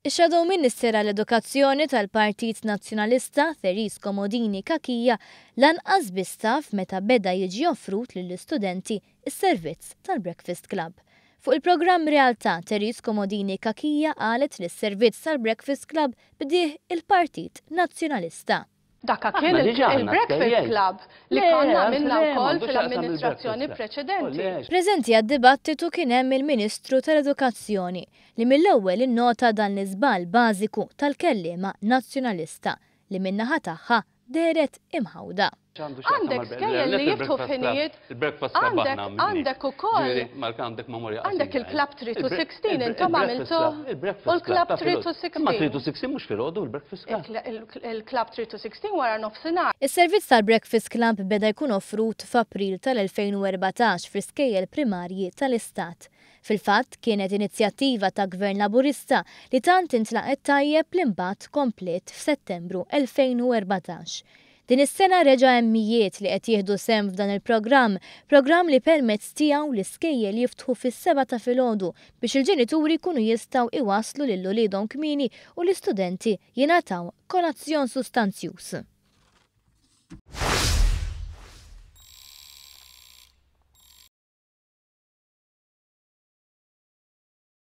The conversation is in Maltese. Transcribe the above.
Ix-Shadow Minister għall-Edukazzjoni tal-Partit Nazzjonalista Therese Comodini Kakija lanqas biss taf meta beda jiġi offrut lill-istudenti is-servizz tal-Breakfast Club. Fuq il-programm Realtà, Therese Comodini Kakija qalet li s-servizz tal-Breakfast Club bdih il-Partit Nazzjonalista. Dakka kien il-Breakfast Club li konna minna wkoll fil-amministrazzjoni preċedenti. Preżenti għad-dibattitu kien hemm il-Ministru tal-Edukazzjoni li mill-ewwel innota dan l-iżball bażiku tal-kelliema nazzjonalista li min-naħa tagħha deret imħawda. Għandek skejjel li jiftu f'ħinijiet, għandek ukoll għandek il-Club 3 to 16 intom għamiltu u l-Club 3 to 16. Ma 3 to 16 mhux filgħodu il-Breakfast Club. Il-Club 3 to 16 wara nofsinhar. Is-servizz tal-Breakfast Club beda jkun offrut f'April tal-2014 fl-iskejjel primarji tal-Istat. Fil-fatt kienet inizjattiva ta' Gvern Laburista li tant intlaqet tajjeb l-imbagħad komplet f'Settembru 2014. Din is-sena reġa' hemm mijiet li qed jieħdu sehem f'dan il-programm, programm li permezz tiegħu l-iskejjel jiftħu fis-7 ta' filgħodu biex il-ġenituri jkunu jistgħu iwasslu lil uliedhom kmieni u l-istudenti jingħataw kolazzjon sustanzjuż.